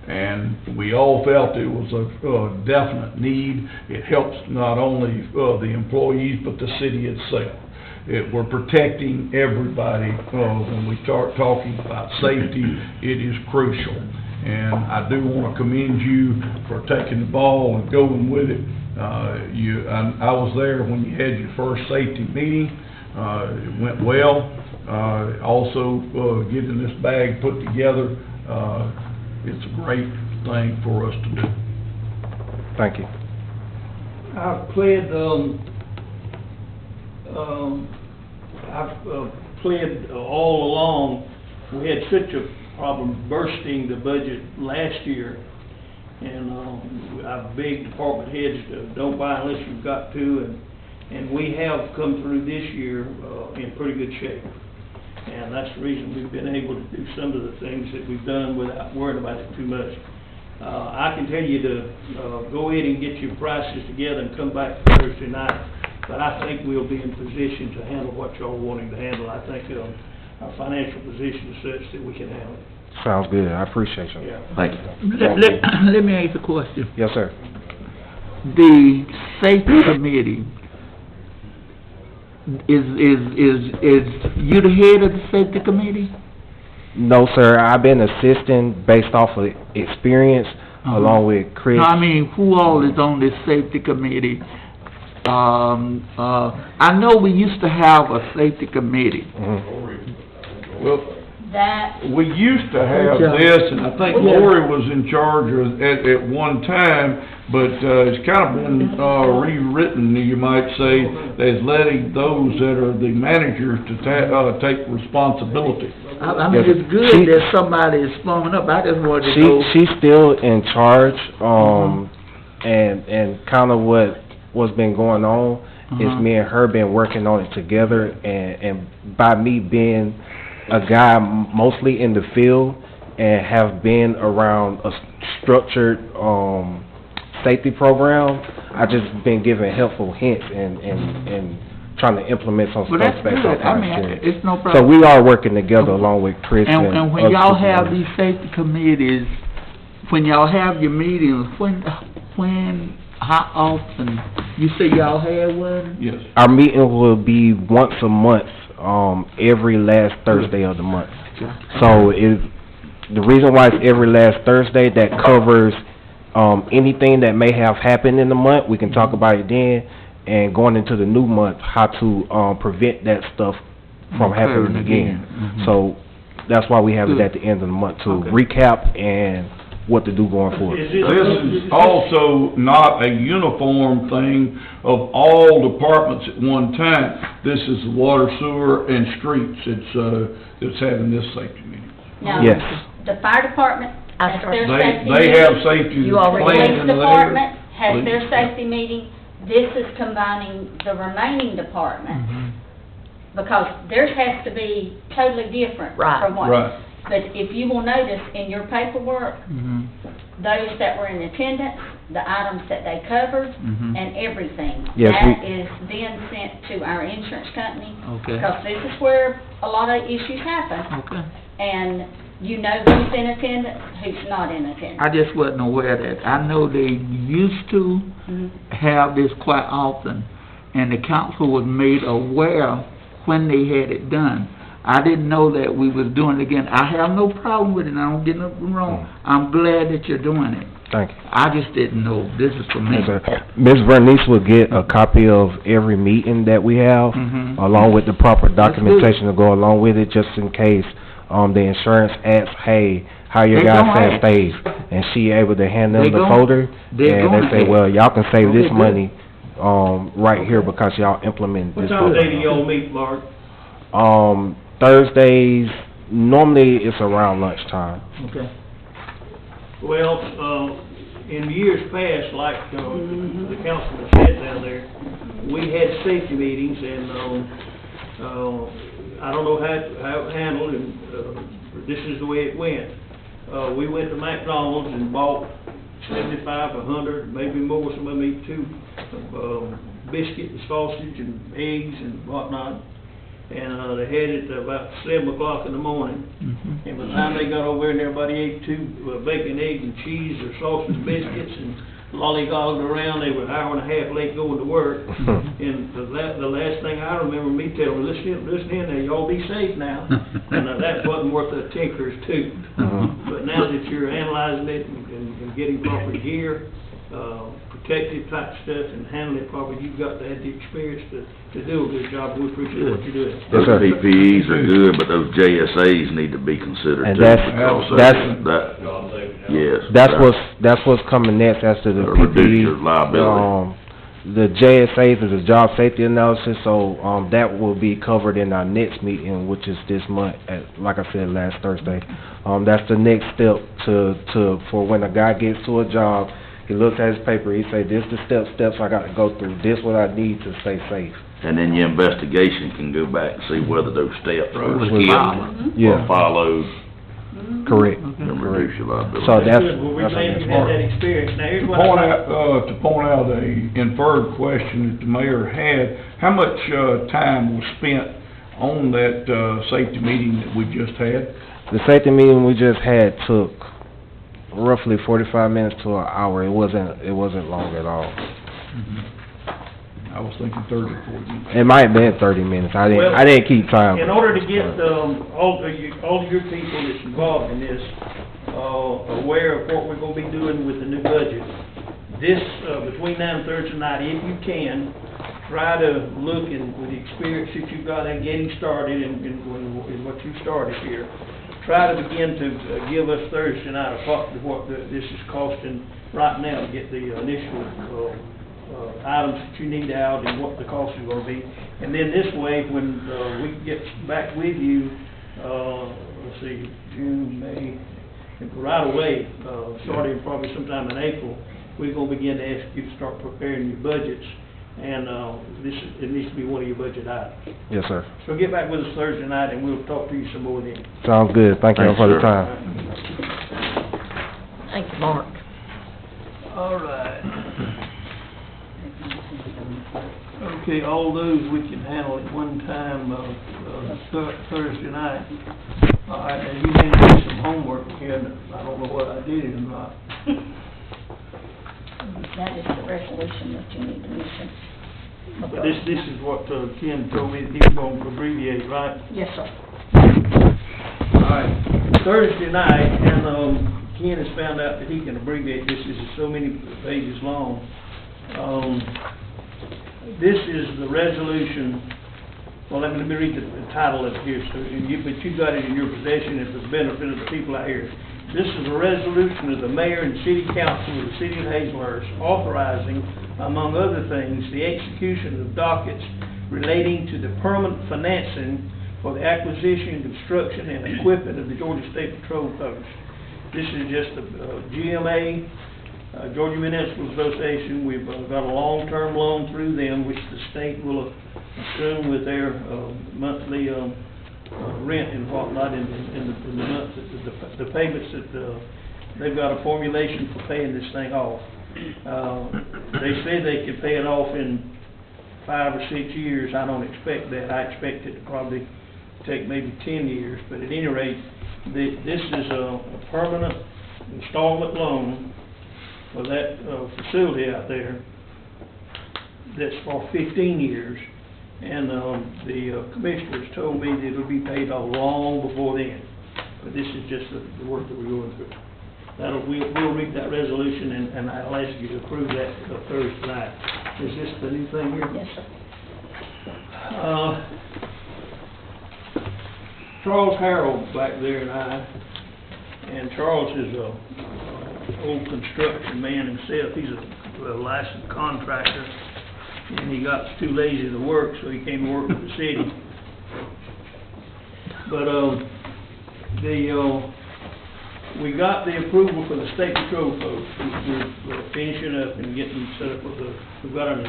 And we all felt it was a definite need. It helps not only, the employees, but the city itself. We're protecting everybody, when we start talking about safety, it is crucial. And I do want to commend you for taking the ball and going with it. I was there when you had your first safety meeting. It went well. Also, getting this bag put together, it's a great thing for us to do. Thank you. I've pled, all along, we had such a problem bursting the budget last year, and I've begged department heads to don't buy unless you've got to, and we have come through this year in pretty good shape. And that's the reason we've been able to do some of the things that we've done without worrying about it too much. I can tell you to go ahead and get your prices together and come back Thursday night, but I think we'll be in position to handle what y'all are wanting to handle. I think our financial position is such that we can handle it. Sounds good. I appreciate you. Yeah. Thank you. Let me ask a question. Yes, sir. The safety committee, is you the head of the safety committee? No, sir. I've been assisting based off of experience, along with Chris. No, I mean, who all is on this safety committee? I know we used to have a safety committee. Well, That, we used to have this, and I think Lori was in charge at one time, but, it's kind of been, rewritten, you might say, as letting those that are the managers to take responsibility. I mean, it's good that somebody is forming up. I just wanted to know. She's still in charge, and kind of what's been going on is me and her been working on it together, and by me being a guy mostly in the field, and have been around a structured, safety program. I just been giving helpful hints and trying to implement some Well, stuff that's based good. off I our mean, experience. it's no So problem. we are working together along with Chris and And when other y'all people. have these safety committees, when y'all have your meetings, how often? You say y'all had one? Yes. Our meeting will be once a month, every last Thursday of the month. So the reason why it's every last Thursday, that covers, anything that may have happened in the month, we can talk about it then, and going into the new month, how to, prevent that stuff from happening again. Mhm. So, that's why we have it at the end of the month, to Okay. recap and what to do going forward. Is this- This is also not a uniform thing of all departments at one time. This is the water, sewer, and streets, it's having this safety meeting. Now, Yes. the fire department has their safety They meeting. have safety The plans police in there. department has their Police. safety meeting. This is combining the remaining departments, because theirs has to be totally different from what. Right. But if you will notice in your paperwork, Mhm. those that were in attendance, the items that they covered, Mhm. and everything. Yes, That is then sent to our insurance company, Okay. because this is where a lot of issues happen, Okay. and you know who's in attendance, who's not in attendance. I just wasn't aware of that. I know they used to Mhm. have this quite often, and the council was made aware when they had it done. I didn't know that we was doing it again. I have no problem with it, I don't get nothing wrong. I'm glad that you're doing it. Thank you. I just didn't know. This is for me. Yes, sir. Ms. Bernice will get a copy of every meeting that we have, Mhm. along with the proper That's good. documentation to go along with it, just in case, the insurance asks, hey, how your They guys gonna saying ask. stays? And she able to hand them They the gonna- folder, they and gonna they say, ask. well, y'all can save Okay, this good. money, right here because y'all implement What this time of day do program. y'all meet, Mark? Thursdays, normally it's around lunchtime. Okay. Well, in years past, like, the councilman said down there, we had safety meetings, and, I don't know how it handled, and, this is the way it went. We went to McDonald's and bought 75, 100, maybe more, some of them eat too, biscuit and sausage and eggs and whatnot. And, they had it about 7 o'clock in the morning. Mhm. And by the time they got over there and everybody ate two bacon, egg, and cheese, or sausage biscuits, and lollygogged around, they were an hour and a half late going to work. And the last thing I remember me telling, listen in there, y'all be safe now. And that wasn't worth a tinker's tooth. But now that you're analyzing it and getting proper gear, protective type stuff and handling it properly, you've got to have the experience to do a good job. We appreciate what you're doing. Yes, Those sir. PPEs are good, but those JSAs need to be considered And too. that's- because yes. That's what's coming next after the Reduce PPE. your liability. The JSAs is a job safety analysis, so, that will be covered in our next meeting, which is this month, like I said, last Thursday. That's the next step for when a guy gets to a job, he looks at his paper, he say, this the steps I gotta go through, this what I need to stay safe. And then your investigation can go back and see whether those steps were Was skipped followed. or Yeah, followed, correct. and reduce your liability. So that's, Good. Well, we're that's glad what you it's had for. that experience. Now, here's To what point I... out a inferred question that the mayor had, how much, time was spent on that, safety meeting that we just had? The safety meeting we just had took roughly 45 minutes to an hour. It wasn't long at all. I was thinking 30 or 40 minutes. It might have been 30 minutes. I Well, didn't keep time. In order to get, all of your people that's involved in this, aware of what we're gonna be doing with the new budget, this, between now and Thursday night, if you can, try to look and, with the experience that you've got in getting started and what you started here, try to begin to give us Thursday night approximately what this is costing right now to get the initial, items that you need out and what the cost is gonna be. And then this way, when, we get back with you, let's see, June, May, and right away, starting probably sometime in April, we're gonna begin to ask you to start preparing your budgets. And, it needs to be one of your budget items. Yes, sir. So get back with us Thursday night and we'll talk to you some more then. Sounds good. Thank you Thanks, for the sir. time. Mark. All right. Okay, all those we can handle at one time, Thursday night. All right, and you may do some homework here, I don't know what I did or not. That is the resolution that you need to mention. But this is what Ken told me that he was going to abbreviate, right? Yes, sir. All right, Thursday night, and Ken has found out that he can abbreviate this, this is so many pages long. This is the resolution, well, let me read the title of it here, so but you got it in your possession, it's for the benefit of the people out here. This is a resolution of the mayor and city council of the city of Hazelhurst authorizing, among other things, the execution of dockets relating to the permanent financing for the acquisition, construction, and equipment of the Georgia State Patrol Post. This is just the GMA, Georgia Municipal Association. We've got a long-term loan through them, which the state will assume with their monthly rent and whatnot in the month, the payments that they've got a formulation for paying this thing off. They say they can pay it off in 5 or 6 years. I don't expect that. I expect it to probably take maybe 10 years. But at any rate, this is a permanent installment loan for that facility out there that's for 15 years. And the commissioners told me that it'll be paid off long before then. But this is just the work that we're going through. We'll read that resolution, and I'll ask you to approve that Thursday night. Is this the new thing here? Yes, sir. Charles Harold back there and Charles is a old construction man himself. He's a licensed contractor, and he got too lazy to work, so he came to work with the city. But we got the approval for the state patrol folks. We're finishing up and getting set up with we've got a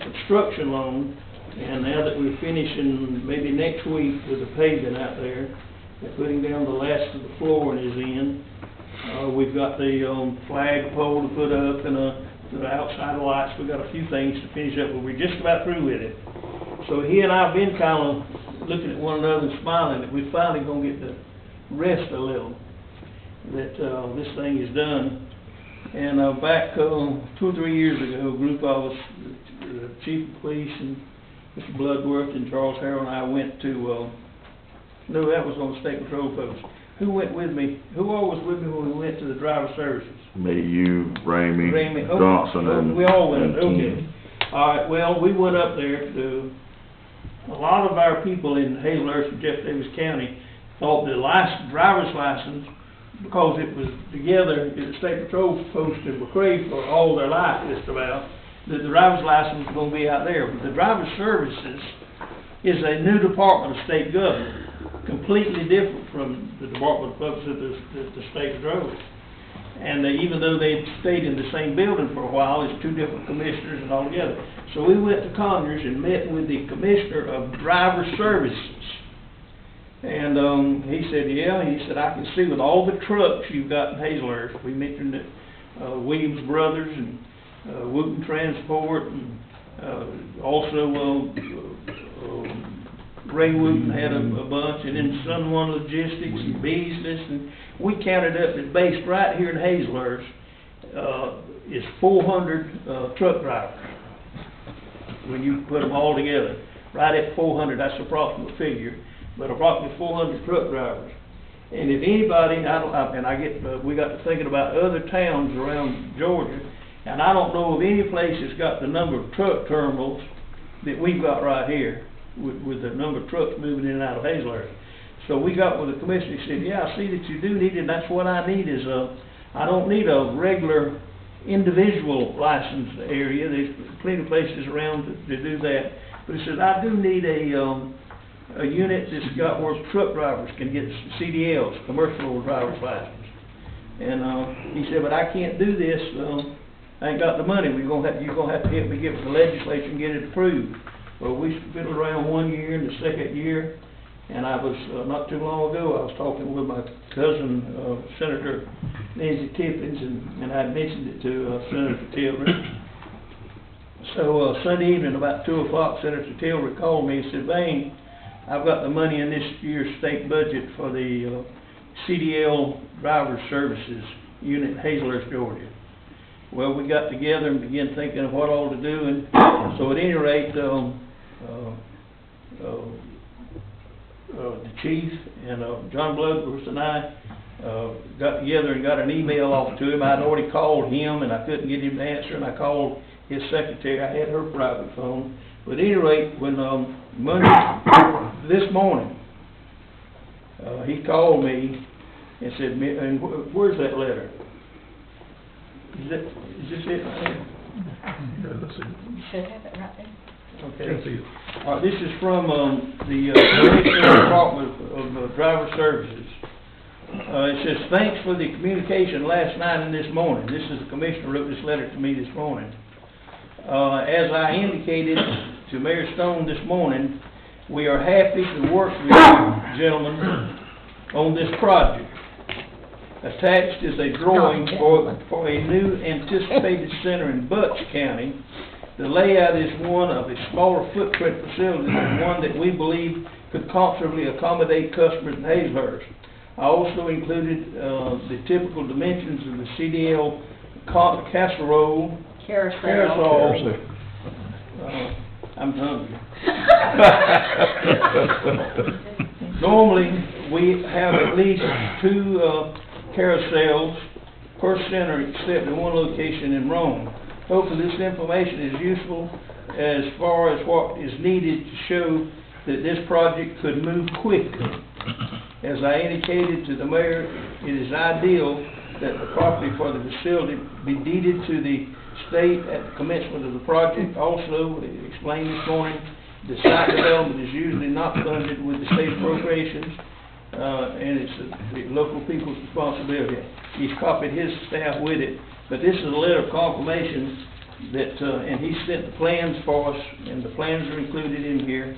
construction loan, and now that we're finishing maybe next week with the paving out there, they're putting down the last of the flooring is in. We've got the flag pole to put up and the outside lights. We've got a few things to finish up, but we're just about through with it. So he and I have been kind of looking at one another and smiling that we're finally going to get to rest a little, that this thing is done. And back 2 or 3 years ago, a group of us, the chief of police and Mr. Bloodworth and Charles Harrell and I went to, no, that was on the state patrol post. Who went with me? Who all was with me when we went to the driver services? Me, you, Ramey, oh, Johnson, and we all went. and Okay. Ken. All right. Well, we went up there to. A lot of our people in Hazelhurst and Jeff Davis County thought the driver's license, because it was together at the state patrol post in McCray for all their life, just about, that the driver's license was going to be out there. But the driver's services is a new department of state government, completely different from the Department of Public the state patrol. And even though they stayed in the same building for a while, it's 2 different commissioners and all together. So we went to Conyers and met with the commissioner of driver services. And he said, yeah, he said, I can see with all the trucks you've got in Hazelhurst. We mentioned that Williams Brothers and Wooten Transport, and also Ray Wooten had a bunch, and then Sun One Logistics and Beasless, and we counted up that based right here in Hazelhurst is 400 truck drivers. When you put them all together, right at 400, that's the approximate figure, but approximately 400 truck drivers. And if anybody, we got to thinking about other towns around Georgia, and I don't know of any place that's got the number of truck terminals that we've got right here, with the number of trucks moving in and out of Hazelhurst. So we got with the commissioner, he said, yeah, I see that you do need it, and that's what I need is I don't need a regular individual licensed area. There's plenty of places around to do that. But he said, I do need a unit that's got where truck drivers can get CDLs, commercial driver's license. And he said, but I can't do this, I ain't got the money. You're gonna have to help me get with the legislature and get it approved. Well, we fiddled around 1 year, and the second year, And I was, not too long ago, I was talking with my cousin, Senator Nancy Tippins, and I had mentioned it to, Senator Tillery. So, Sunday evening, about 2 o'clock, Senator Tillery called me and said, Vane, I've got the money in this year's state budget for the, CDL Driver Services Unit in Hazelhurst, Georgia. Well, we got together and began thinking of what all to do, and so at any rate, the chief and, John Bloodworth and I, got together and got an email off to him. I'd already called him and I couldn't get him to answer, and I called his secretary. I had her private phone. But at any rate, when, Monday, this morning, he called me and said, and where's that letter? Is this it right here? You should have it right there. Okay. This is from, the, Commissioner Department of Driver Services. It says, thanks for the communication last night and this morning. This is the commissioner wrote this letter to me this morning. As I indicated to Mayor Stone this morning, we are happy to work with you, gentlemen, on this project. Attached is a drawing for a new anticipated center in Butts County. The layout is one of a smaller footprint facility than one that we believe could comfortably accommodate customers in Hazelhurst. I also included the typical dimensions of the CDL casserole. Carousel. I'm hungry. Normally, we have at least 2 carousels per center except in one location in Rome. Hopefully this information is useful as far as what is needed to show that this project could move quickly. As I indicated to the mayor, it is ideal that the property for the facility be deeded to the state at the commencement of the project. Also, explained this morning, the site development is usually not funded with the state appropriations, and it's the local people's responsibility. He's copied his staff with it, but this is a letter of confirmation that, and he sent the plans for us, and the plans are included in here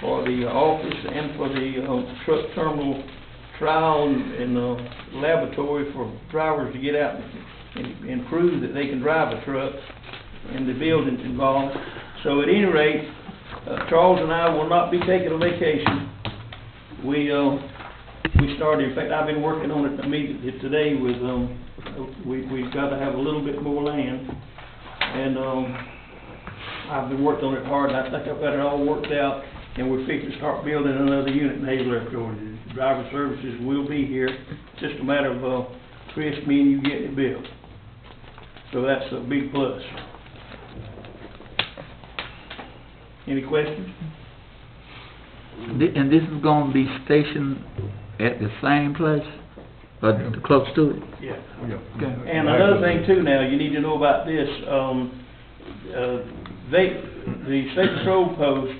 for the office and for the truck terminal trial and laboratory for drivers to get out and prove that they can drive a truck, and the buildings involved. So at any rate, Charles and I will not be taking a vacation. We started, in fact, I've been working on it immediately today with, we've got to have a little bit more land, and I've been working on it hard, and I think I've got it all worked out, and we're fixing to start building another unit in Hazelhurst, Georgia. Driver services will be here. It's just a matter of, Chris, me and you getting it built. So that's a big plus. Any questions? And this is gonna be stationed at the same place, or close to it? Yeah. Okay. And another thing too now, you need to know about this, the state patrol post,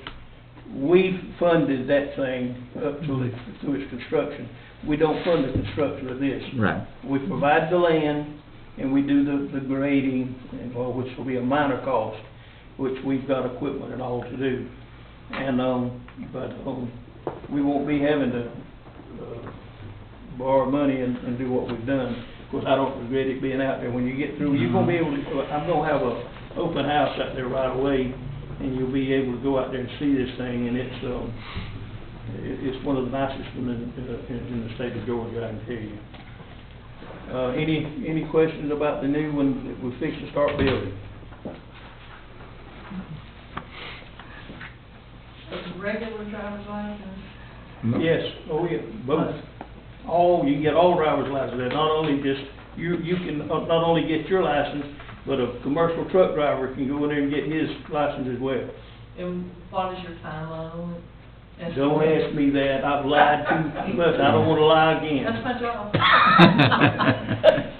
we funded that thing up to its construction. We don't fund the construction of this. Right. We provide the land, and we do the grading, and, which will be a minor cost, which we've got equipment and all to do. And, we won't be having to, borrow money and do what we've done. Of course, I don't regret it being out there. When you get through, you're gonna be able to, I'm gonna have a open house out there right away, and you'll be able to go out there and see this thing, and it's one of the nicest in the state of Georgia, I can tell you. Any questions about the new one that we're fixing to start building? Regular driver's license? Yes, oh yeah, both. You can get all driver's licenses, not only just, you can not only get your license, but a commercial truck driver can go in there and get his license as well. And what is your timeline on it? Don't ask me that, I've lied too much, I don't wanna lie again. That's my job.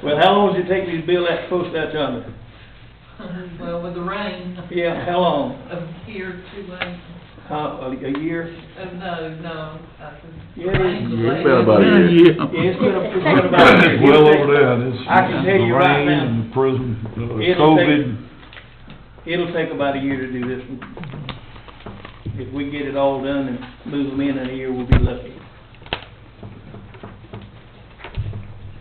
Well, how long does it take you to build that post out yonder? Well, with the rain. Yeah, how long? A year, 2 months. A year? No. Yeah, It's been about a year. Yeah, it's been about a year. Well over there, this, I can tell you right now. the rain, the prison, It'll COVID. It'll take about a year to do this one. if we get it all done and move them in a year, we'll be lucky.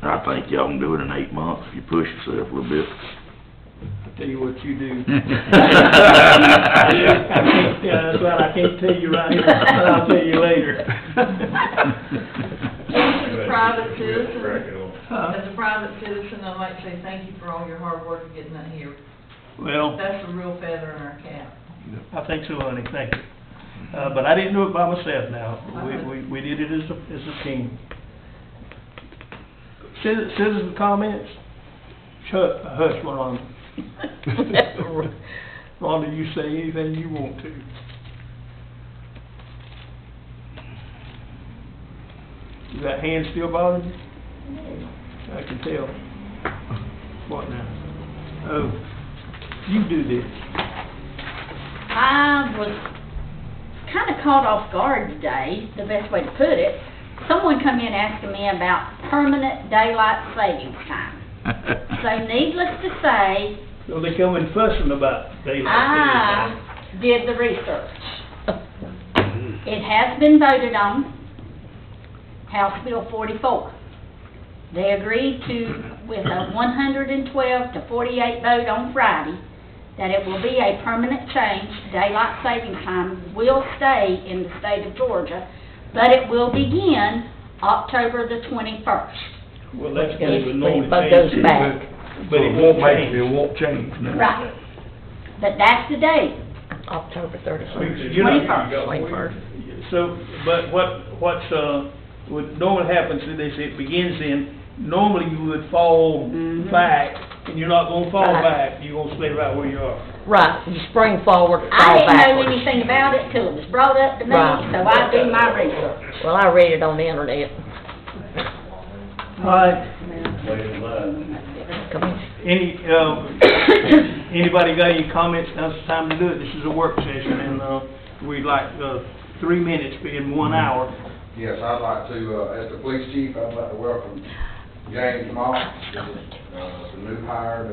I think y'all can do it in 8 months if you push yourself a little bit. I'll tell you what you do. Yeah, that's right, I can't tell you right here, but I'll tell you later. As a private citizen, Huh? as a private citizen, I'd like to say thank you for all your hard work in getting that here. Well, That's a real feather in our cap. I think so, honey, thank you. But I didn't do it by myself now. We did it as a team. Citizen comments? Hush, Ron. Rhonda, you say anything you want to. Is that hand still bothering you? I can tell. What now? Oh, you do this. I was kind of caught off guard today, the best way to put it. Someone come in asking me about permanent daylight savings time. So needless to say, So they come and fussing about daylight savings time. I did the research. It has been voted on, House Bill 44. They agreed to, with a 112 to 48 vote on Friday, that it will be a permanent change. Daylight savings time will stay in the state of Georgia, but it will begin October the 21st. Well, that's gonna be It normal goes change. back. But it won't change. It won't change now. Right. But that's the date. October So 31st. you're not- 21st. So, but what's what normally happens is this, it begins in, normally you would fall back, and you're not gonna fall Right. back, you're gonna stay right where you are. Right, you spring forward, I fall didn't know backwards. anything about it till it was brought up to me, Right. so I do my research. Well, I read it on the internet. All right, Come in. anybody got any comments? Now's the time to do it. This is a work session, and, we'd like, 3 minutes being 1 hour. Yes, I'd like to, as the police chief, I'd like to welcome James Moss, the new hire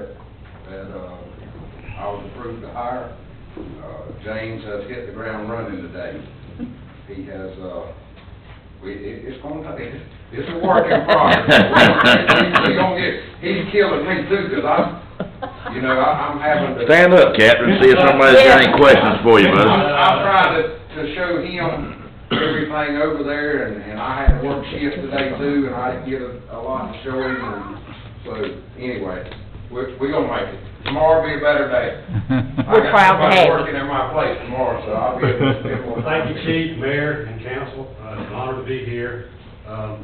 that I was approved to hire. James has hit the ground running today. He has, it's a work in progress. We gonna get, he's killing me too, 'cause I'm having to. Stand up, Captain, see if somebody's got any questions for you, bud. I'm trying to show him everything over there, and I had to work shifts today too, and I didn't get a lot to show him, and so, anyway, we gonna make it. Tomorrow will be a better day. We're proud to have you. I got somebody working in my place tomorrow, so I'll be able to spend more time. Thank you, Chief, Mayor, and Council. It's an honor to be here. I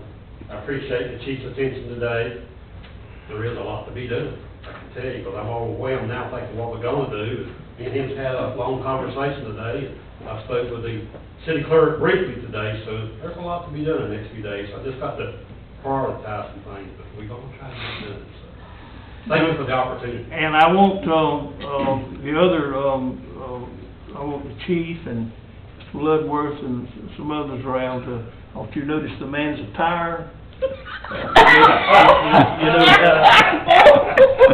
appreciate the Chief's attention today. There is a lot to be done, I can tell you, but I'm overwhelmed now thinking what we're gonna do. Me and him's had a long conversation today. I spoke with the city clerk briefly today, so there's a lot to be done in the next few days. I just got to prioritize some things, but we're gonna try to get it done, so. Thank you for the opportunity. And I want, the other, I want the chief and Bloodworth and some others around to, I want you to notice the man's attire.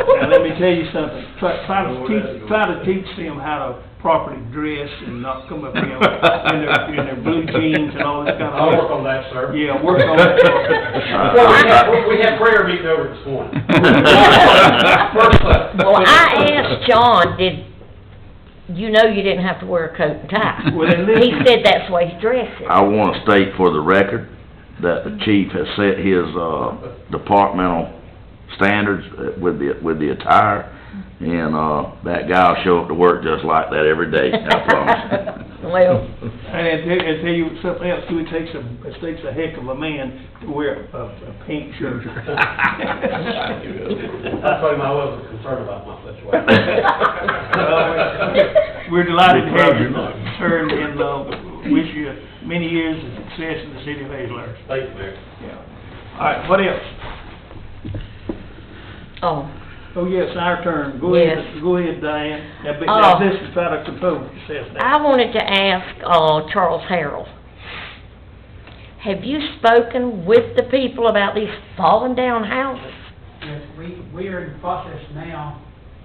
Now, let me tell you something, try to teach them how to properly dress and not come up, in their blue jeans and all this kind of stuff. I'll work on that, sir. Yeah, work on that. We had prayer meeting over this morning. Well, I asked John, you didn't have to wear a coat and tie? Well, then He listen. said that's the way he dresses. I want to state for the record that the chief has set his, departmental standards with the attire, and, that guy'll show up to work just like that every day, I promise. Well, And tell you something else, too, it takes a heck of a man to wear a pink shirt. I told him I wasn't concerned about my situation. We're delighted to have you, sir, and, wish you many years of success in the city of Hazelhurst. Thank you, Mayor. Yeah. All right, what else? Oh, yes, our turn. Go Yes. ahead, Diane. Now, Oh. this is try to compose yourself now. I wanted to ask, Charles Harrell, have you spoken with the people about these falling down houses? Yes, we are in the process now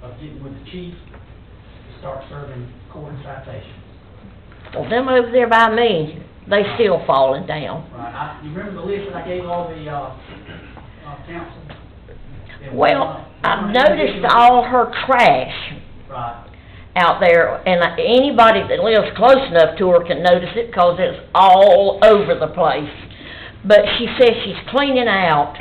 of getting with the chief to start serving court citations. Well, them over there by me, they still falling down. Right, you remember the list that I gave all the, council? Well, I've noticed all her trash Right. out there, and anybody that lives close enough to her can notice it, 'cause it's all over the place. But she says she's cleaning out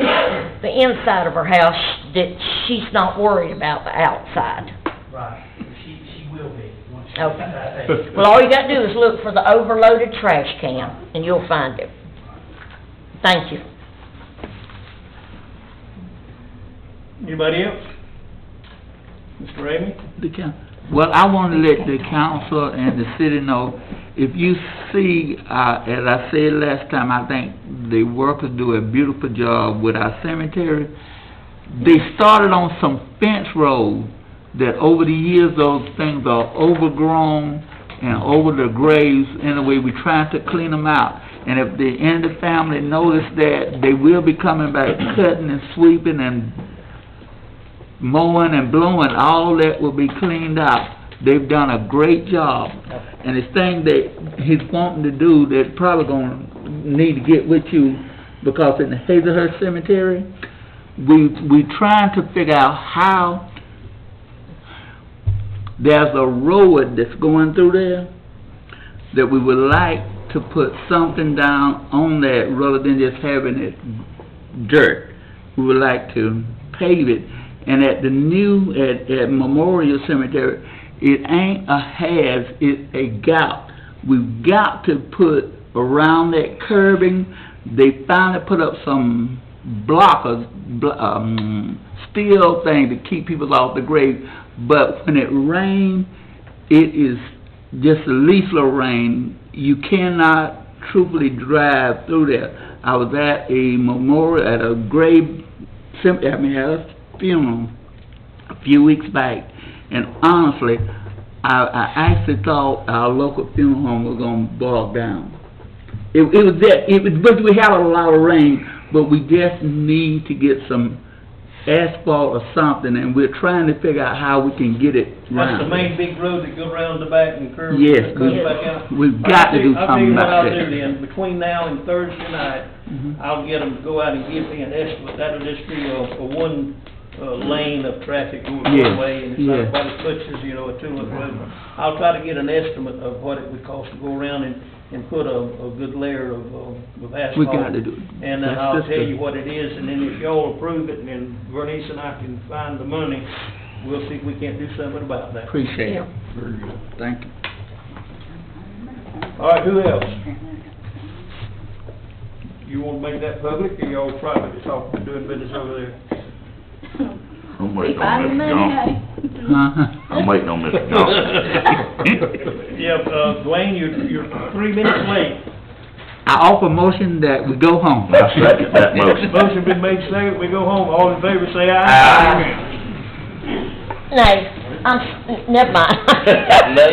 the inside of her house, that she's not worried about the outside. Right, she will be, once she Okay. gets that. Well, all you gotta do is look for the overloaded trash can, and you'll find it. Thank you. Anybody else? Mr. Ramey? Well, I want to let the council and the city know, if you see, as I said last time, I think the workers do a beautiful job with our cemetery. They started on some fence roads that over the years, those things are overgrown and over the graves. Anyway, we're trying to clean them out. And if the end of the family notice that, they will be coming back, cutting and sweeping and mowing and blowing, all that will be cleaned out. They've done a great job. And the thing that he's wanting to do, they're probably gonna need to get with you, because in the Hazelhurst Cemetery, we trying to figure out how, there's a road that's going through there, that we would like to put something down on that rather than just having it dirt. We would like to pave it. And at the new, at Memorial Cemetery, it ain't a has, it's a got. We've got to put around that curbing. They finally put up some blockers, steel thing to keep people off the grave. But when it rains, it is just a leaflet rain. You cannot truthfully drive through there. I was at a memorial, at a grave, at a funeral a few weeks back, and honestly, I actually thought our local funeral home was gonna bog down. It was that, but we had a lot of rain, but we just need to get some asphalt or something, and we're trying to figure out how we can get it That's the round. main big road that goes around the back and curves. Yes, and comes back out. we've got to do something about I'll tell that. you what I'll do then, between now and Thursday night, Mhm. I'll get them to go out and give me an estimate. That'll just be a one, lane of traffic going Yes, one way, and it's yes. not quite as much as, a two-look road. I'll try to get an estimate of what it would cost to go around and put a good layer of asphalt. We got to do it. And That's I'll just tell a- you what it is, and then if y'all approve it, and then Bernice and I can find the money, we'll see if we can't do something about that. Appreciate Yeah. it. Very good. Thank you. All right, who else? You wanna make that public, or y'all private, talk, doing business over there? I'm waiting on Finding Mr. money, Johnson. Uh-huh. I'm waiting on Mr. Johnson. Yeah, Dwayne, you're 3 minutes late. I offer motion that we go home. I second that motion. Motion been made, second, we go home, all in favor, say aye. Aye. No, never mind. No.